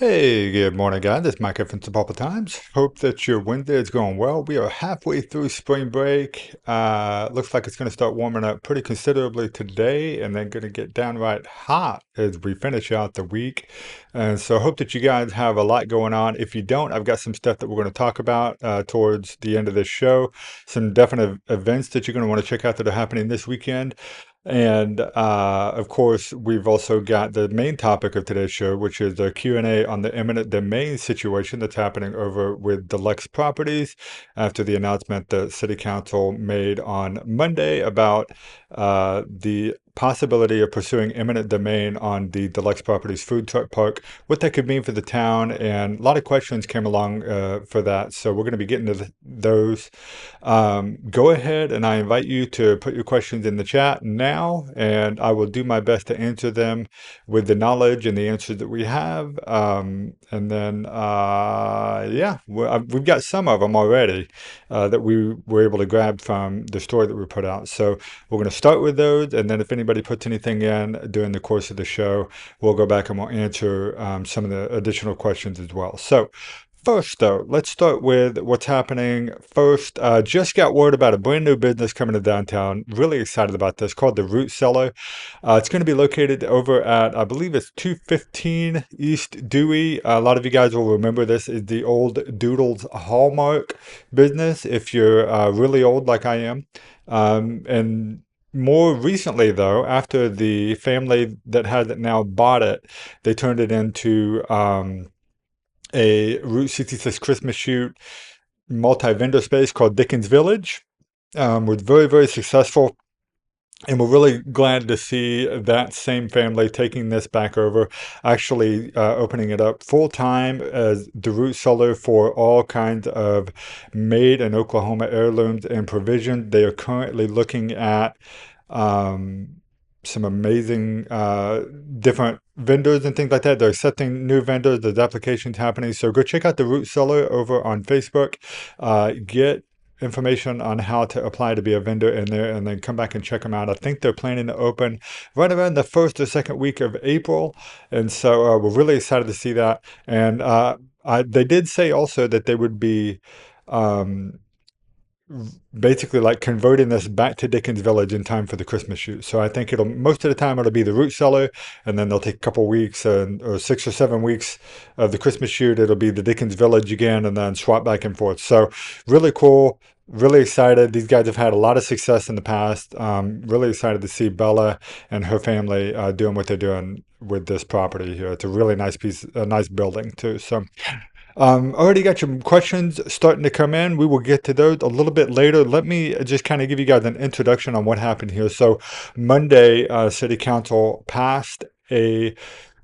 Hey, good morning, guys. It's Micah from Sapulpa Times. Hope that your Wednesday is going well. We are halfway through spring break. Looks like it's going to start warming up pretty considerably today and then going to get downright hot as we finish out the week. And so hope that you guys have a lot going on. If you don't, I've got some stuff that we're going to talk about towards the end of this show. Some definite events that you're going to want to check out that are happening this weekend. And of course, we've also got the main topic of today's show, which is a Q&A on the eminent domain situation that's happening over with D-Luxe Properties after the announcement that City Council made on Monday about the possibility of pursuing eminent domain on the D-Luxe Properties food truck park, what that could mean for the town, and a lot of questions came along for that. So we're going to be getting to those. Go ahead and I invite you to put your questions in the chat now, and I will do my best to answer them with the knowledge and the answers that we have. And then, yeah, we've got some of them already that we were able to grab from the story that we put out. So we're going to start with those, and then if anybody puts anything in during the course of the show, we'll go back and we'll answer some of the additional questions as well. So first, though, let's start with what's happening first. Just got word about a brand new business coming to downtown. Really excited about this, called the Root Cellar. It's going to be located over at, I believe it's 215 East Dewey. A lot of you guys will remember this is the old Doodles Hallmark business, if you're really old like I am. And more recently, though, after the family that has it now bought it, they turned it into a Route 66 Christmas shoot multi-vendor space called Dickens Village. Was very, very successful. And we're really glad to see that same family taking this back over, actually opening it up full time as the root cellar for all kinds of made in Oklahoma heirlooms and provisions. They are currently looking at some amazing different vendors and things like that. They're accepting new vendors. There's applications happening. So go check out the Root Cellar over on Facebook. Get information on how to apply to be a vendor in there, and then come back and check them out. I think they're planning to open right around the first or second week of April. And so we're really excited to see that. And they did say also that they would be basically like converting this back to Dickens Village in time for the Christmas shoot. So I think it'll, most of the time it'll be the root cellar, and then they'll take a couple weeks or 6 or 7 weeks of the Christmas shoot. It'll be the Dickens Village again, and then swap back and forth. So really cool. Really excited. These guys have had a lot of success in the past. Really excited to see Bella and her family doing what they're doing with this property here. It's a really nice piece, a nice building too. So already got some questions starting to come in. We will get to those a little bit later. Let me just kind of give you guys an introduction on what happened here. So Monday, City Council passed a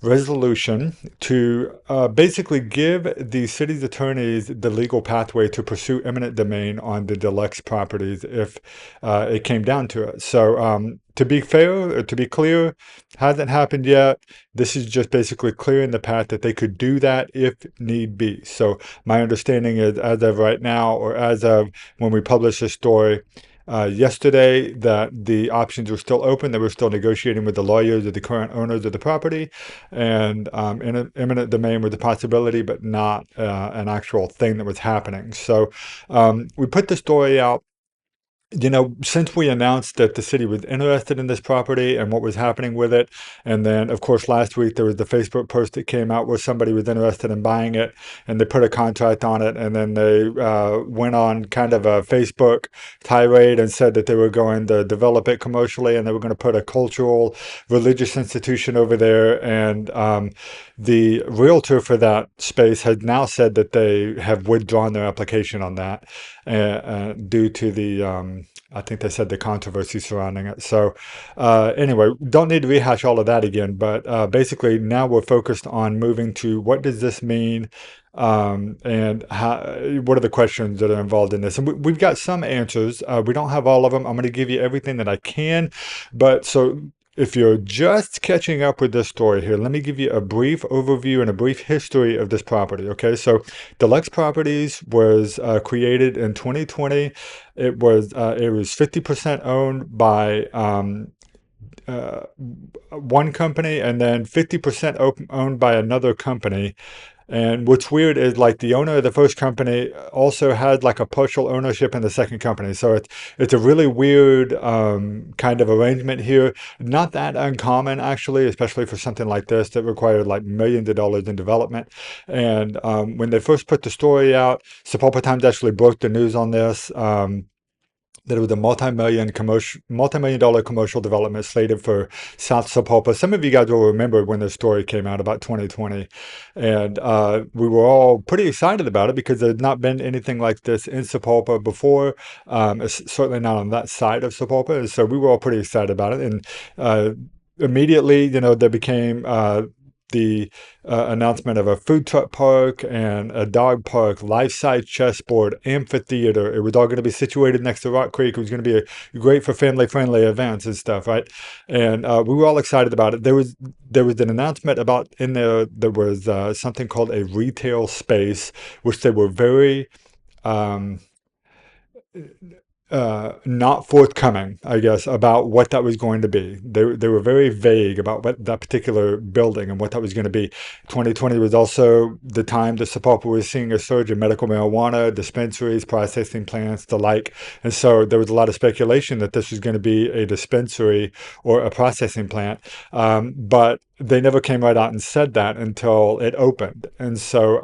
resolution to basically give the city's attorneys the legal pathway to pursue eminent domain on the D-Luxe properties if it came down to it. So to be fair, or to be clear, hasn't happened yet. This is just basically clearing the path that they could do that if need be. So my understanding is, as of right now, or as of when we published this story, yesterday, that the options were still open. They were still negotiating with the lawyers of the current owners of the property, and eminent domain was a possibility, but not an actual thing that was happening. So we put the story out. Since we announced that the city was interested in this property and what was happening with it, and then, of course, last week there was the Facebook post that came out where somebody was interested in buying it, and they put a contract on it, and then they went on kind of a Facebook tirade and said that they were going to develop it commercially, and they were going to put a cultural, religious institution over there, and the realtor for that space has now said that they have withdrawn their application on that due to the I think they said the controversy surrounding it. So anyway, don't need to rehash all of that again, but basically now we're focused on moving to what does this mean, and what are the questions that are involved in this. And we've got some answers. We don't have all of them. I'm going to give you everything that I can. But so if you're just catching up with this story here, let me give you a brief overview and a brief history of this property. Okay, so D-Luxe Properties was created in 2020. It was 50% owned by uh, one company and then 50% owned by another company. And what's weird is like the owner of the first company also had like a partial ownership in the second company. So it's a really weird kind of arrangement here. Not that uncommon actually, especially for something like this that required like millions of dollars in development. And when they first put the story out, Sapulpa Times actually broke the news on this. That it was a multi-million dollar commercial development slated for South Sapulpa. Some of you guys will remember when this story came out about 2020, and we were all pretty excited about it because there had not been anything like this in Sapulpa before. Certainly not on that side of Sapulpa, and so we were all pretty excited about it. And immediately, there became the announcement of a food truck park and a dog park, life-size chessboard, amphitheater. It was all going to be situated next to Rock Creek. It was going to be great for family-friendly events and stuff, right? And we were all excited about it. There was an announcement about in there. There was something called a retail space, which they were very um, not forthcoming, I guess, about what that was going to be. They were very vague about what that particular building and what that was going to be. 2020 was also the time that Sapulpa was seeing a surge in medical marijuana, dispensaries, processing plants, the like. And so there was a lot of speculation that this was going to be a dispensary or a processing plant. But they never came right out and said that until it opened. And so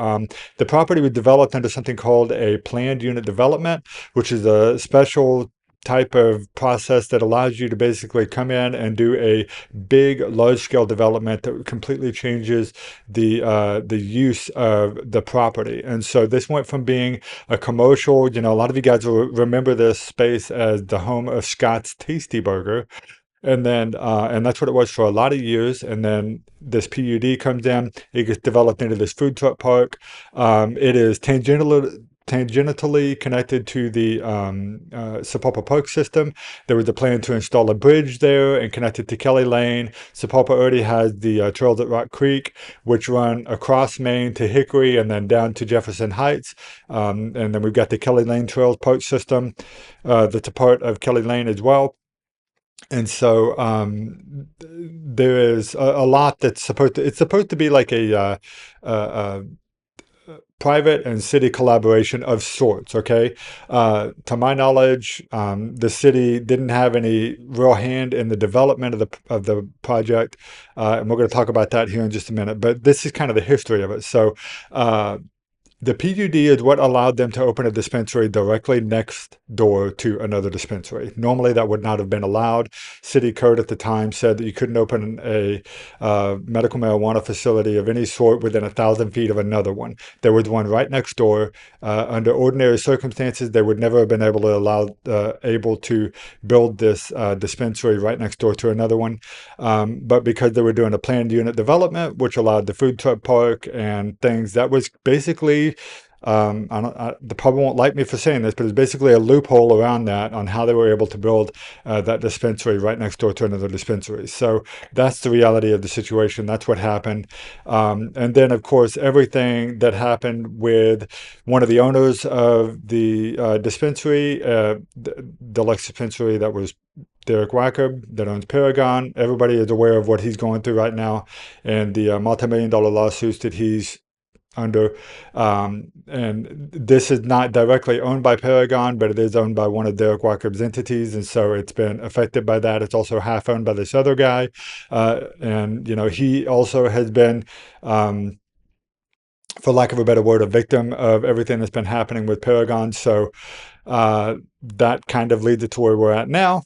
the property was developed under something called a planned unit development, which is a special type of process that allows you to basically come in and do a big, large-scale development that completely changes the use of the property. And so this went from being a commercial, a lot of you guys will remember this space as the home of Scott's Tasty Burger. And that's what it was for a lot of years. And then this PUD comes in, it gets developed into this food truck park. It is tangentially connected to the Sapulpa Park system. There was a plan to install a bridge there and connect it to Kelly Lane. Sapulpa already has the trails at Rock Creek, which run across Main to Hickory and then down to Jefferson Heights. And then we've got the Kelly Lane Trails Park system that's a part of Kelly Lane as well. And so there is a lot that's it's supposed to be like a private and city collaboration of sorts, okay? To my knowledge, the city didn't have any real hand in the development of the project, and we're going to talk about that here in just a minute. But this is kind of the history of it. So the PUD is what allowed them to open a dispensary directly next door to another dispensary. Normally, that would not have been allowed. City code at the time said that you couldn't open a medical marijuana facility of any sort within 1,000 feet of another one. There was one right next door. Under ordinary circumstances, they would never have been able to build this dispensary right next door to another one. But because they were doing a planned unit development, which allowed the food truck park and things, that was basically the public won't like me for saying this, but it's basically a loophole around that on how they were able to build that dispensary right next door to another dispensary. So that's the reality of the situation. That's what happened. And then, of course, everything that happened with one of the owners of the dispensary, the D-Luxe dispensary that was Derek Wacker that owns Paragon. Everybody is aware of what he's going through right now and the multi-million dollar lawsuits that he's under. And this is not directly owned by Paragon, but it is owned by one of Derek Wacker's entities. And so it's been affected by that. It's also half owned by this other guy. And he also has been, for lack of a better word, a victim of everything that's been happening with Paragon. So that kind of leads it to where we're at now.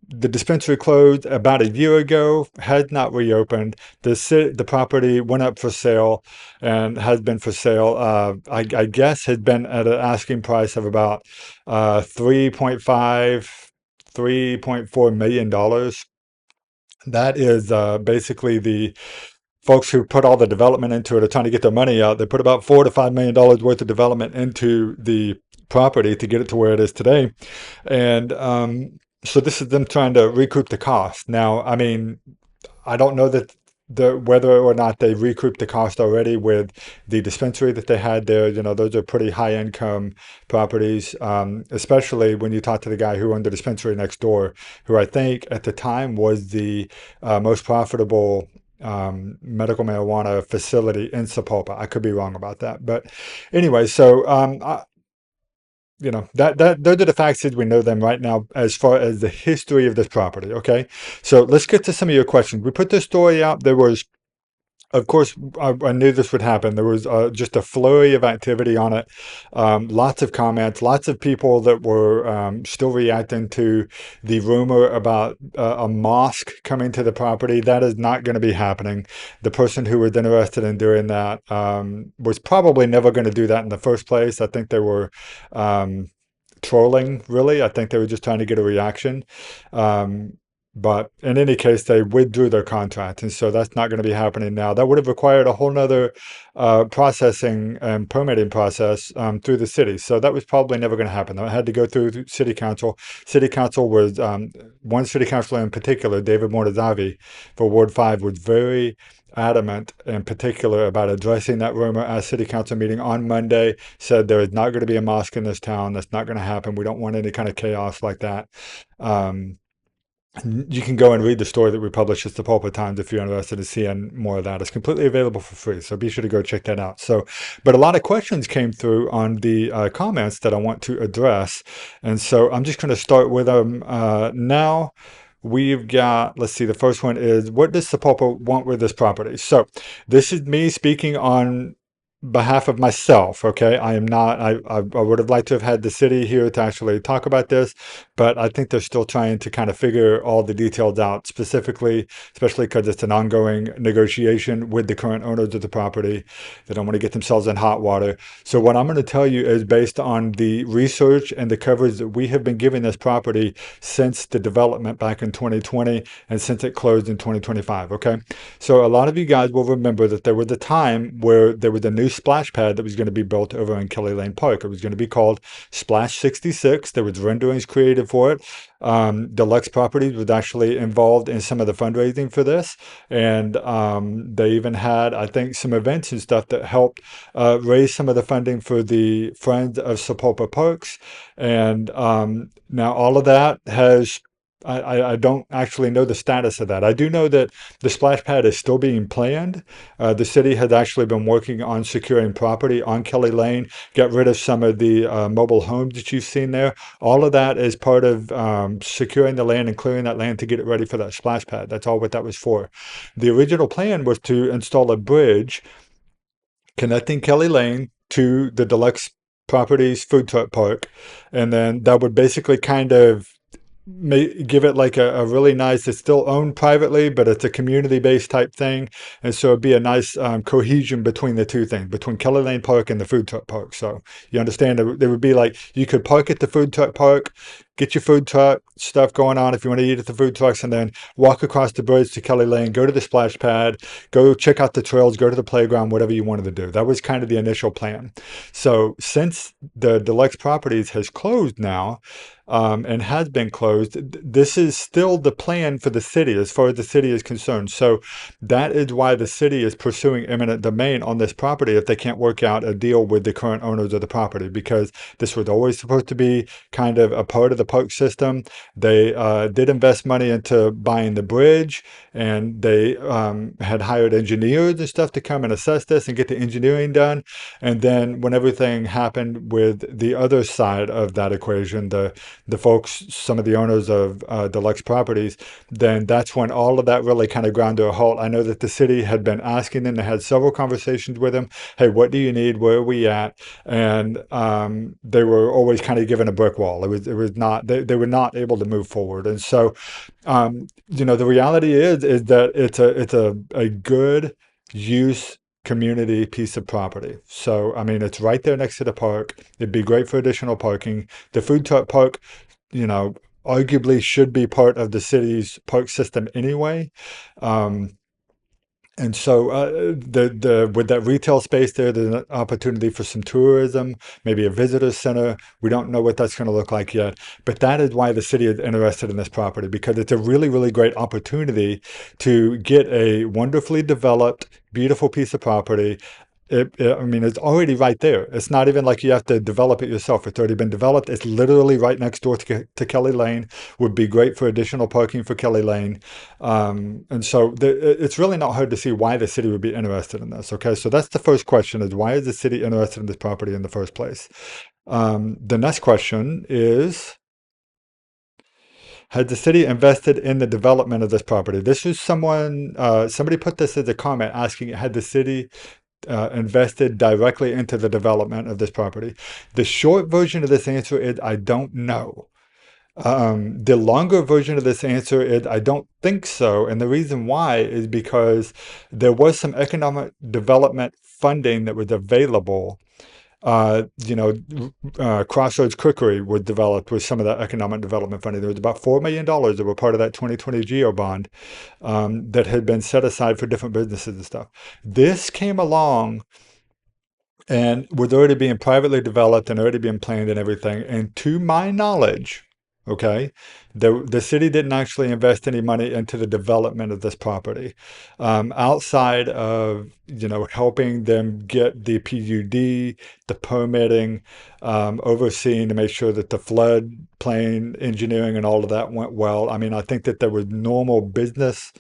The dispensary closed about a year ago, has not reopened. The property went up for sale and has been for sale. I guess had been at an asking price of about 3.4 million dollars. That is basically the folks who put all the development into it are trying to get their money out. They put about $4 to $5 million worth of development into the property to get it to where it is today. And so this is them trying to recoup the cost. Now, I mean, I don't know that whether or not they recouped the cost already with the dispensary that they had there. Those are pretty high income properties, especially when you talk to the guy who owned the dispensary next door, who I think at the time was the most profitable medical marijuana facility in Sapulpa. I could be wrong about that, but anyway, so that those are the facts as we know them right now as far as the history of this property. Okay, so let's get to some of your questions. We put this story out. There was, of course, I knew this would happen. There was just a flurry of activity on it, lots of comments, lots of people that were still reacting to the rumor about a mosque coming to the property. That is not going to be happening. The person who was interested in doing that was probably never going to do that in the first place. I think they were um, trolling, really. I think they were just trying to get a reaction. Um, but in any case, they withdrew their contract. And so that's not going to be happening now. That would have required a whole nother processing and permitting process through the city. So that was probably never going to happen. It had to go through city council. City council was, one city councilor in particular, David Mortazavi for Ward 5, was very adamant in particular about addressing that rumor at city council meeting on Monday, said there is not going to be a mosque in this town. That's not going to happen. We don't want any kind of chaos like that. Um, you can go and read the story that we published at the Pulpit Times if you're interested in seeing more of that. It's completely available for free, so be sure to go check that out. So, but a lot of questions came through on the comments that I want to address, and so I'm just going to start with them now. We've got, let's see, the first one is, what does Sapulpa want with this property? So this is me speaking on behalf of myself. Okay, I am not, I would have liked to have had the city here to actually talk about this, but I think they're still trying to kind of figure all the details out specifically, especially because it's an ongoing negotiation with the current owners of the property. They don't want to get themselves in hot water. So what I'm going to tell you is based on the research and the coverage that we have been giving this property since the development back in 2020 and since it closed in 2025. Okay, so a lot of you guys will remember that there was a time where there was a new splash pad that was going to be built over in Kelly Lane Park. It was going to be called Splash 66. There was renderings created for it. D-Luxe Properties was actually involved in some of the fundraising for this, and they even had, I think, some events and stuff that helped raise some of the funding for the Friends of Sapulpa Parks. And now all of that has, I don't actually know the status of that. I do know that the splash pad is still being planned. The city has actually been working on securing property on Kelly Lane, get rid of some of the mobile homes that you've seen there. All of that is part of securing the land and clearing that land to get it ready for that splash pad. That's all what that was for. The original plan was to install a bridge connecting Kelly Lane to the D-Luxe Properties food truck park, and then that would basically kind of give it like a really nice, it's still owned privately, but it's a community-based type thing. And so it'd be a nice cohesion between the two things, between Kelly Lane Park and the food truck park. So you understand, there would be like, you could park at the food truck park, get your food truck stuff going on if you want to eat at the food trucks, and then walk across the bridge to Kelly Lane, go to the splash pad, go check out the trails, go to the playground, whatever you wanted to do. That was kind of the initial plan. So since the D-Luxe Properties has closed now, and has been closed, this is still the plan for the city as far as the city is concerned. So that is why the city is pursuing eminent domain on this property if they can't work out a deal with the current owners of the property, because this was always supposed to be kind of a part of the park system. They did invest money into buying the bridge, and they had hired engineers and stuff to come and assess this and get the engineering done. And then when everything happened with the other side of that equation, the folks, some of the owners of D-Luxe Properties, then that's when all of that really kind of ground to a halt. I know that the city had been asking them, they had several conversations with them. Hey, what do you need? Where are we at? And they were always kind of given a brick wall. It was not, they were not able to move forward. And so, the reality is that it's a good use community piece of property. So, I mean, it's right there next to the park. It'd be great for additional parking. The food truck park, arguably should be part of the city's park system anyway. Um, And so the with that retail space there, there's an opportunity for some tourism, maybe a visitor center. We don't know what that's going to look like yet, but that is why the city is interested in this property because it's a really, really great opportunity to get a wonderfully developed, beautiful piece of property. I mean, it's already right there. It's not even like you have to develop it yourself. It's already been developed. It's literally right next door to Kelly Lane. Would be great for additional parking for Kelly Lane. And so it's really not hard to see why the city would be interested in this. Okay, so that's the first question: is why is the city interested in this property in the first place? The next question is: has the city invested in the development of this property? This is somebody put this as a comment asking, had the city invested directly into the development of this property? The short version of this answer is I don't know. The longer version of this answer is I don't think so. And the reason why is because there was some economic development funding that was available. Crossroads Cookery was developed with some of that economic development funding. There was about $4 million that were part of that 2020 GEO bond that had been set aside for different businesses and stuff. This came along and was already being privately developed and already being planned and everything. And to my knowledge, okay, the city didn't actually invest any money into the development of this property, outside of helping them get the PUD, the permitting, overseeing to make sure that the flood plain engineering and all of that went well. I mean, I think that there was normal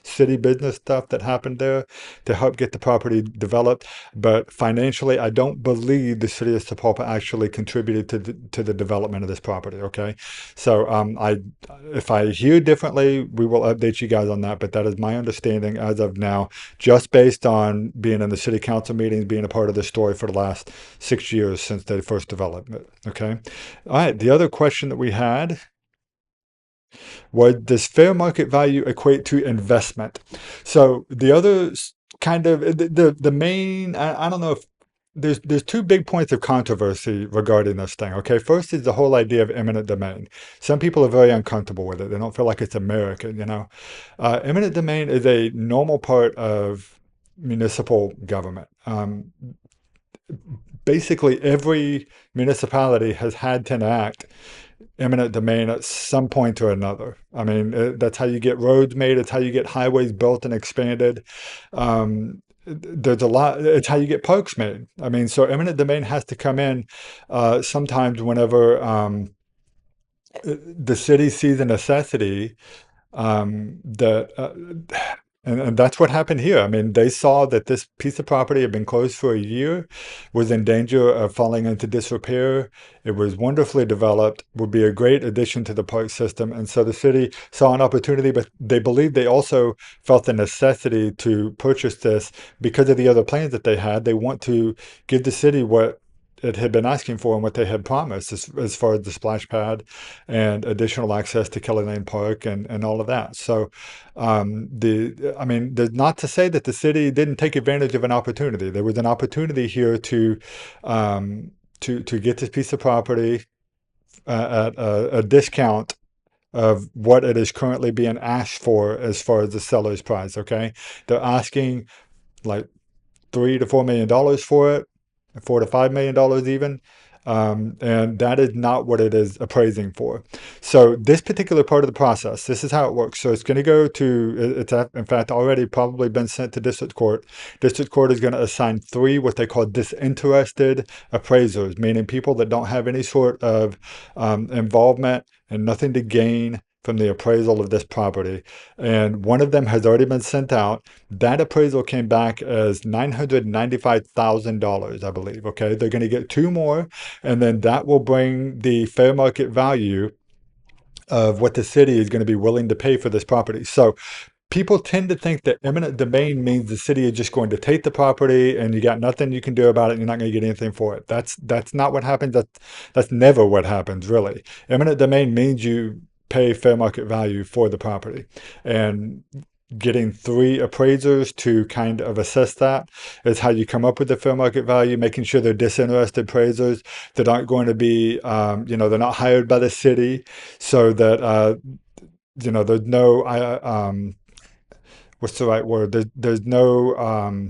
city business stuff that happened there to help get the property developed. But financially, I don't believe the city of Sapulpa actually contributed to the development of this property. Okay, so if I hear differently, we will update you guys on that. But that is my understanding as of now, just based on being in the city council meetings, being a part of the story for the last 6 years since they first developed it. Okay, all right. The other question that we had: what does fair market value equate to investment? So the other kind of the main, I don't know if there's two big points of controversy regarding this thing. Okay, first is the whole idea of eminent domain. Some people are very uncomfortable with it. They don't feel like it's American. Eminent domain is a normal part of municipal government. Basically, every municipality has had to enact eminent domain at some point or another. I mean, that's how you get roads made. It's how you get highways built and expanded. There's a lot. It's how you get parks made. I mean, so eminent domain has to come in sometimes whenever the city sees a necessity that and that's what happened here. I mean, they saw that this piece of property had been closed for a year, was in danger of falling into disrepair. It was wonderfully developed, would be a great addition to the park system. And so the city saw an opportunity, but they believed they also felt the necessity to purchase this because of the other plans that they had. They want to give the city what it had been asking for and what they had promised as far as the splash pad and additional access to Kelly Lane Park and all of that. So I mean, there's not to say that the city didn't take advantage of an opportunity. There was an opportunity here to get this piece of property at a discount of what it is currently being asked for as far as the seller's price. Okay, they're asking like $3 to $4 million for it, $4 to $5 million even. And that is not what it is appraising for. So this particular part of the process, this is how it works. So it's going to go to, it's in fact already probably been sent to district court. District court is going to assign three what they call disinterested appraisers, meaning people that don't have any sort of involvement and nothing to gain from the appraisal of this property. And one of them has already been sent out. That appraisal came back as $995,000, I believe. Okay, they're going to get two more, and then that will bring the fair market value of what the city is going to be willing to pay for this property. So people tend to think that eminent domain means the city is just going to take the property and you got nothing you can do about it and you're not going to get anything for it. That's not what happens. That's never what happens, really. Eminent domain means you pay fair market value for the property. And getting three appraisers to kind of assess that is how you come up with the fair market value, making sure they're disinterested appraisers that aren't going to be, they're not hired by the city, so that, there's no, what's the right word? There's no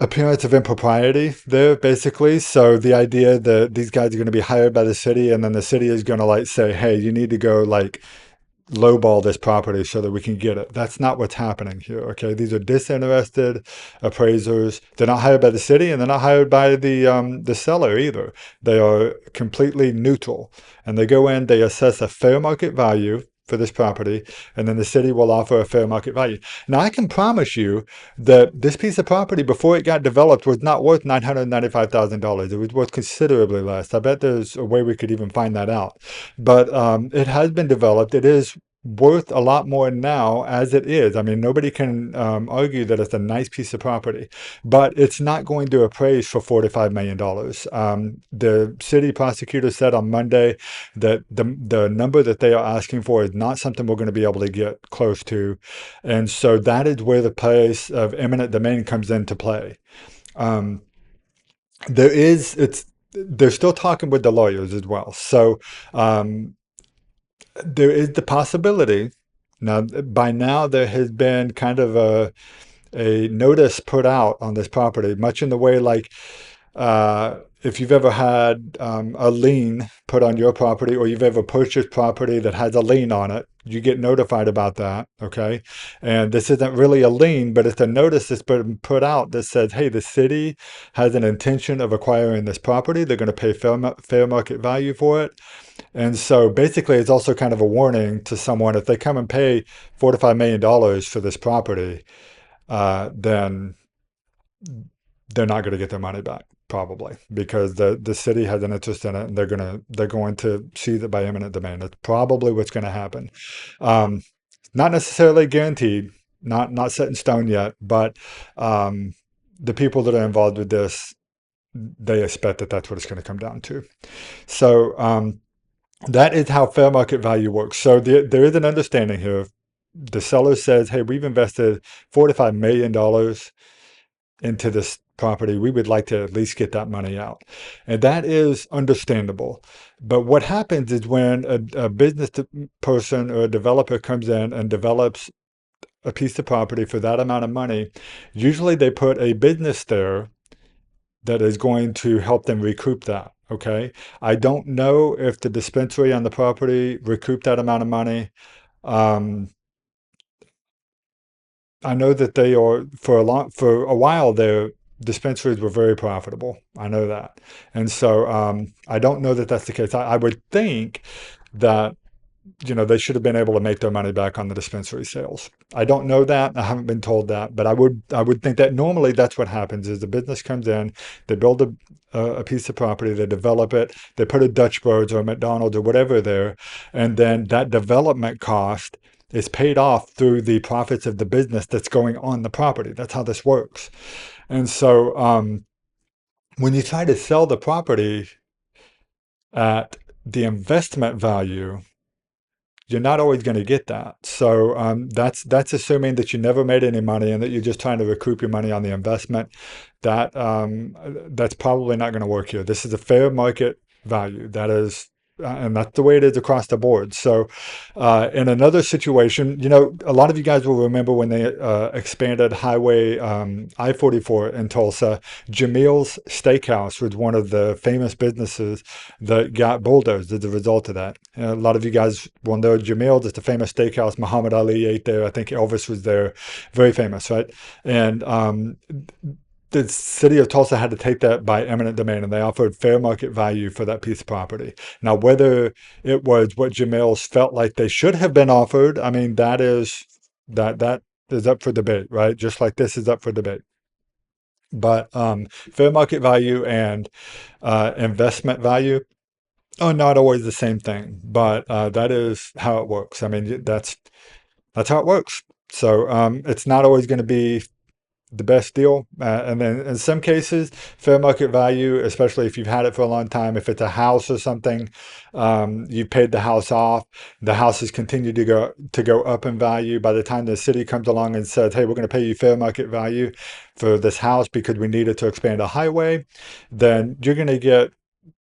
appearance of impropriety there, basically. So the idea that these guys are going to be hired by the city, and then the city is going to like say, "Hey, you need to go like lowball this property so that we can get it." That's not what's happening here. Okay, these are disinterested appraisers. They're not hired by the city, and they're not hired by the seller either. They are completely neutral, and they go in. They assess a fair market value for this property, and then the city will offer a fair market value. Now, I can promise you that this piece of property, before it got developed, was not worth $995,000. It was worth considerably less. I bet there's a way we could even find that out. But it has been developed. It is worth a lot more now as it is. I mean, nobody can argue that it's a nice piece of property, but it's not going to appraise for $45 million. The city prosecutor said on Monday that the number that they are asking for is not something we're going to be able to get close to. And so that is where the price of eminent domain comes into play. Um, they're still talking with the lawyers as well. So um, there is the possibility. Now, by now, there has been kind of a notice put out on this property, much in the way like if you've ever had a lien put on your property, or you've ever purchased property that has a lien on it, you get notified about that. Okay. And this isn't really a lien, but it's a notice that's been put out that says, hey, the city has an intention of acquiring this property. They're going to pay fair market value for it. And so basically, it's also kind of a warning to someone if they come and pay $4 to $5 million for this property, then they're not going to get their money back probably, because the city has an interest in it, and they're going to seize it by eminent domain. That's probably what's going to happen. Um, Not necessarily guaranteed, not set in stone yet, but um, the people that are involved with this, they expect that that's what it's going to come down to. So that is how fair market value works. So there is an understanding here. The seller says, hey, we've invested $45 million into this property. We would like to at least get that money out. And that is understandable. But what happens is when a business person or a developer comes in and develops a piece of property for that amount of money, usually they put a business there that is going to help them recoup that. Okay. I don't know if the dispensary on the property recouped that amount of money. Um, I know that they are for a while their dispensaries were very profitable. I know that, and so I don't know that that's the case. I would think that they should have been able to make their money back on the dispensary sales. I don't know that. I haven't been told that, but I would think that normally that's what happens is the business comes in, they build a piece of property, they develop it, they put a Dutch Bros or a McDonald's or whatever there, and then that development cost is paid off through the profits of the business that's going on the property. That's how this works. And so when you try to sell the property at the investment value, you're not always going to get that. So that's assuming that you never made any money and that you're just trying to recoup your money on the investment. That's probably not going to work here. This is a fair market value. That is. And that's the way it is across the board. So, in another situation, a lot of you guys will remember when they expanded Highway I-44 in Tulsa. Jamil's Steakhouse was one of the famous businesses that got bulldozed as a result of that. A lot of you guys will know Jamil's. It's a famous steakhouse. Muhammad Ali ate there. I think Elvis was there. Very famous, right? And the city of Tulsa had to take that by eminent domain, and they offered fair market value for that piece of property. Now, whether it was what Jamil's felt like they should have been offered, I mean, that is up for debate, right? Just like this is up for debate. But fair market value and investment value are not always the same thing, but that is how it works. I mean, that's how it works. So it's not always going to be the best deal. And then in some cases, fair market value, especially if you've had it for a long time, if it's a house or something, you've paid the house off, the house has continued to go up in value. By the time the city comes along and says, hey, we're going to pay you fair market value for this house because we need it to expand a highway, then you're going to get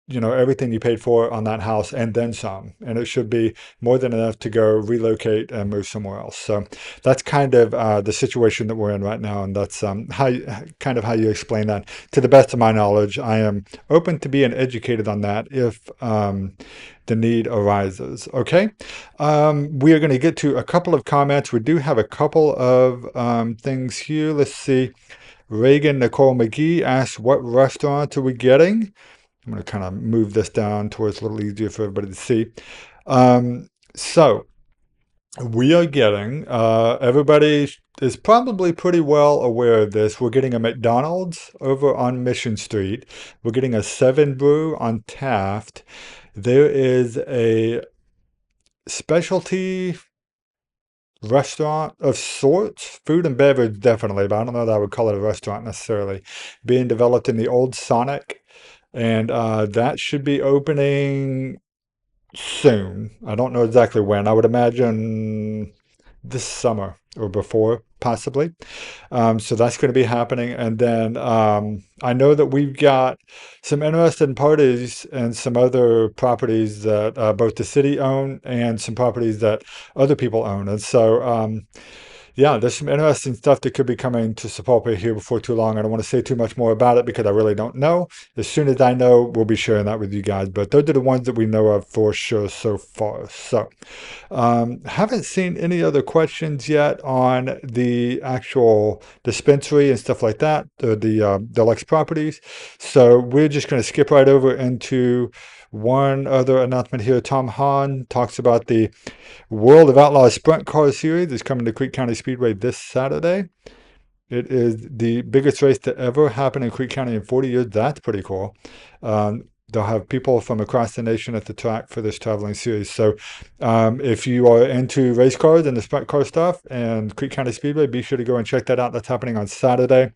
everything you paid for on that house and then some. And it should be more than enough to go relocate and move somewhere else. So that's kind of the situation that we're in right now. And that's kind of how you explain that. To the best of my knowledge, I am open to being educated on that if the need arises. Okay. We are going to get to a couple of comments. We do have a couple of things here. Let's see. Reagan Nicole McGee asks, what restaurant are we getting? I'm going to kind of move this down towards a little easier for everybody to see. So we are getting, everybody is probably pretty well aware of this. We're getting a McDonald's over on Mission Street. We're getting a 7 Brew on Taft. There is a specialty restaurant of sorts, food and beverage definitely, but I don't know that I would call it a restaurant necessarily, being developed in the old Sonic. And that should be opening soon. I don't know exactly when. I would imagine this summer or before, possibly. So that's going to be happening. And then I know that we've got some interested parties and some other properties that both the city own and some properties that other people own. And so yeah, there's some interesting stuff that could be coming to Sapulpa here before too long. I don't want to say too much more about it because I really don't know. As soon as I know, we'll be sharing that with you guys. But those are the ones that we know of for sure so far. So, haven't seen any other questions yet on the actual dispensary and stuff like that, the D-Luxe Properties. So we're just going to skip right over into one other announcement here. Tom Hahn talks about the World of Outlaws Sprint Car Series is coming to Creek County Speedway this Saturday. It is the biggest race to ever happen in Creek County in 40 years. That's pretty cool. They'll have people from across the nation at the track for this traveling series. So if you are into race cars and the sprint car stuff and Creek County Speedway, be sure to go and check that out. That's happening on Saturday.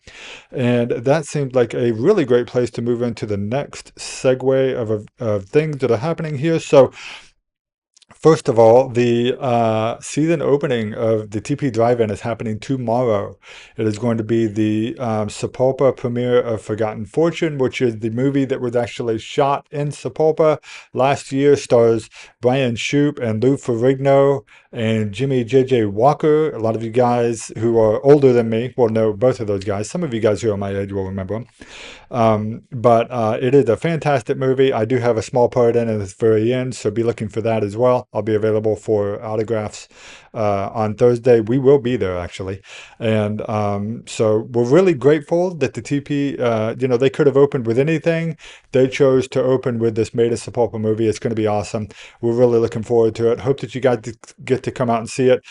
And that seems like a really great place to move into the next segue of things that are happening here. So first of all, the season opening of the TP Drive-In is happening tomorrow. It is going to be the Sapulpa premiere of Forgotten Fortune, which is the movie that was actually shot in Sapulpa last year. Stars Brian Shoup and Lou Ferrigno and Jimmy J.J. Walker. A lot of you guys who are older than me will know both of those guys. Some of you guys who are my age will remember them. But it is a fantastic movie. I do have a small part in it at the very end, so be looking for that as well. I'll be available for autographs on Thursday. We will be there, actually. And so we're really grateful that the TP, they could have opened with anything. They chose to open with this Made in Sapulpa movie. It's going to be awesome. We're really looking forward to it. Hope that you guys get to come out and see it.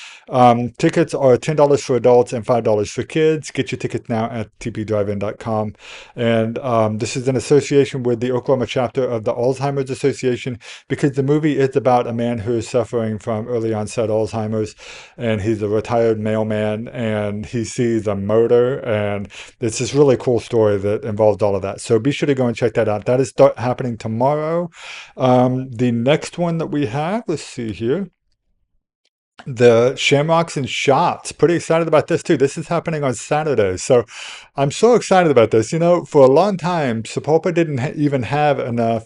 Tickets are $10 for adults and $5 for kids. Get your tickets now at tpdrivein.com. And this is in association with the Oklahoma chapter of the Alzheimer's Association, because the movie is about a man who is suffering from early onset Alzheimer's, and he's a retired mailman, and he sees a murder, and it's this really cool story that involves all of that. So be sure to go and check that out. That is happening tomorrow. The next one that we have, let's see here. The Shamrocks and Shots. Pretty excited about this too. This is happening on Saturday. So I'm so excited about this. For a long time, Sapulpa didn't even have enough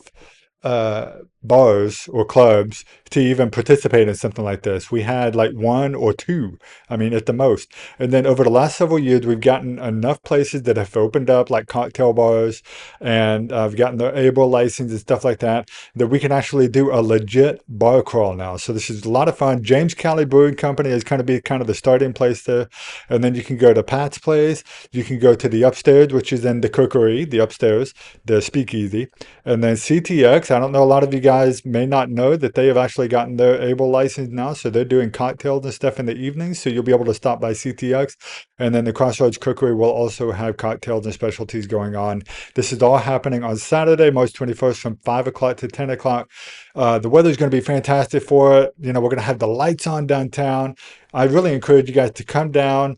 bars or clubs to even participate in something like this. We had like one or two, I mean, at the most. And then over the last several years, we've gotten enough places that have opened up, like cocktail bars, and I've gotten the ABLE license and stuff like that, that we can actually do a legit bar crawl now. So this is a lot of fun. James Cali Brewing Company is going to be kind of the starting place there. And then you can go to Pat's Place. You can go to the upstairs, which is in the cookery, the upstairs, the speakeasy. And then CTX, I don't know, a lot of you guys may not know that they have actually gotten their ABLE license now, so they're doing cocktails and stuff in the evenings, so you'll be able to stop by CTX. And then the Crossroads Cookery will also have cocktails and specialties going on. This is all happening on Saturday, March 21st from 5 o'clock to 10 o'clock. The weather's going to be fantastic for it. We're going to have the lights on downtown. I really encourage you guys to come down,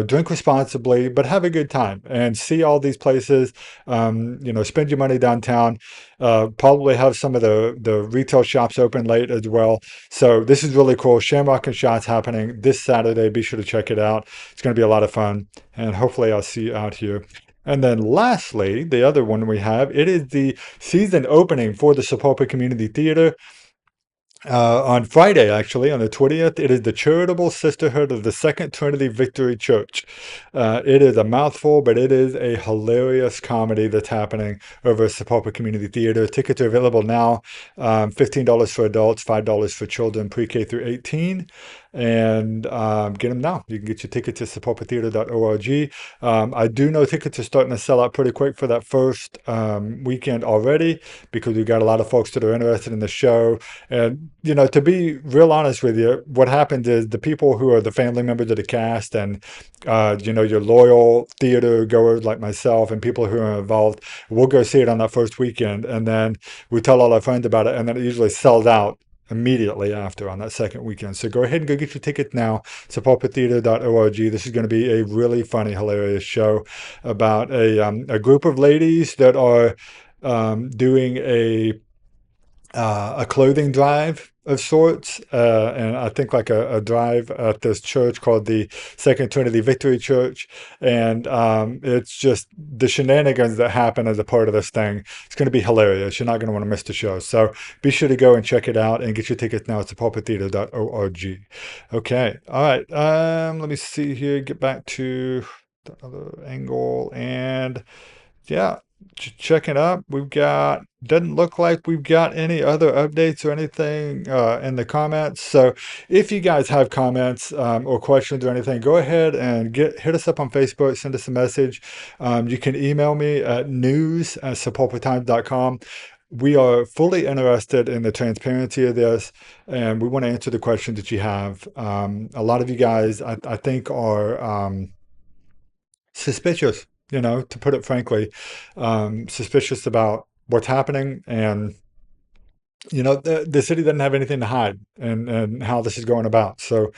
drink responsibly, but have a good time and see all these places. Spend your money downtown. Probably have some of the retail shops open late as well. So this is really cool. Shamrock and Shots happening this Saturday. Be sure to check it out. It's going to be a lot of fun, and hopefully I'll see you out here. And then lastly, the other one we have, it is the season opening for the Sapulpa Community Theater. On Friday, actually, on the 20th, it is the Charitable Sisterhood of the Second Trinity Victory Church. It is a mouthful, but it is a hilarious comedy that's happening over at Sapulpa Community Theater. Tickets are available now, $15 for adults, $5 for children pre-K through 18. And get them now. You can get your tickets at sapulpatheater.org. I do know tickets are starting to sell out pretty quick for that first weekend already, because we've got a lot of folks that are interested in the show. And, you know, to be real honest with you, what happens is the people who are the family members of the cast and, you know, your loyal theater goers like myself and people who are involved, we'll go see it on that first weekend. And then we tell all our friends about it, and then it usually sells out immediately after on that second weekend. So go ahead and go get your tickets now. Sapulpatheater.org. This is going to be a really funny, hilarious show about a group of ladies that are doing a clothing drive of sorts, and I think like a drive at this church called the Second Trinity Victory Church. And it's just the shenanigans that happen as a part of this thing. It's going to be hilarious. You're not going to want to miss the show. So be sure to go and check it out and get your tickets now at sapulpatheater.org. Okay. All right. Let me see here. Get back to the other angle. And yeah, checking up. We've got, doesn't look like we've got any other updates or anything in the comments. So if you guys have comments or questions or anything, go ahead and hit us up on Facebook, send us a message. You can email me at news@sapulpatimes.com. We are fully interested in the transparency of this, and we want to answer the questions that you have. A lot of you guys, I think, are suspicious, you know, to put it frankly, suspicious about what's happening. And, you know, the city doesn't have anything to hide and how this is going about. So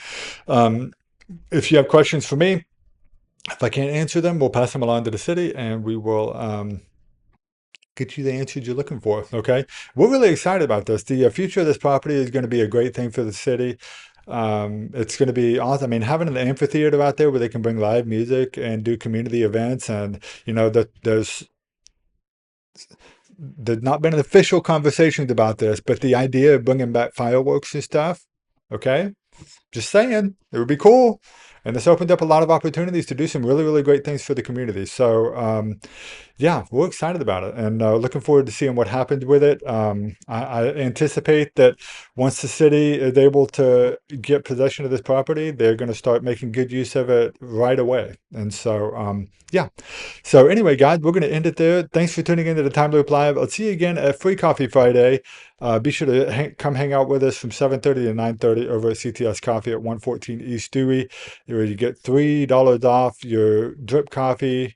if you have questions for me, if I can't answer them, we'll pass them along to the city, and we will get you the answers you're looking for. Okay. We're really excited about this. The future of this property is going to be a great thing for the city. It's going to be awesome. I mean, having an amphitheater out there where they can bring live music and do community events, and, you know, that there's not been official conversations about this, but the idea of bringing back fireworks and stuff, okay, just saying, it would be cool. And this opened up a lot of opportunities to do some really, really great things for the community. So, yeah, we're excited about it, and looking forward to seeing what happens with it. I anticipate that once the city is able to get possession of this property, they're going to start making good use of it right away. And so, yeah. So anyway, guys, we're going to end it there. Thanks for tuning into the Timeloop Live. I'll see you again at Free Coffee Friday. Be sure to come hang out with us from 7:30 to 9:30 over at CTS Coffee at 114 East Dewey, where you get $3 off your drip coffee.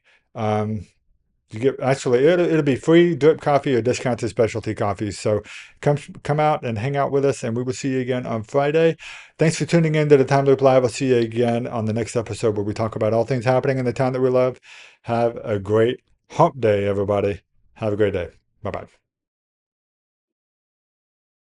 You get, actually, it'll be free drip coffee or discounted specialty coffees. So come out and hang out with us, and we will see you again on Friday. Thanks for tuning in to the Time Loop Live. I'll see you again on the next episode, where we talk about all things happening in the town that we love. Have a great hump day, everybody. Have a great day. Bye-bye.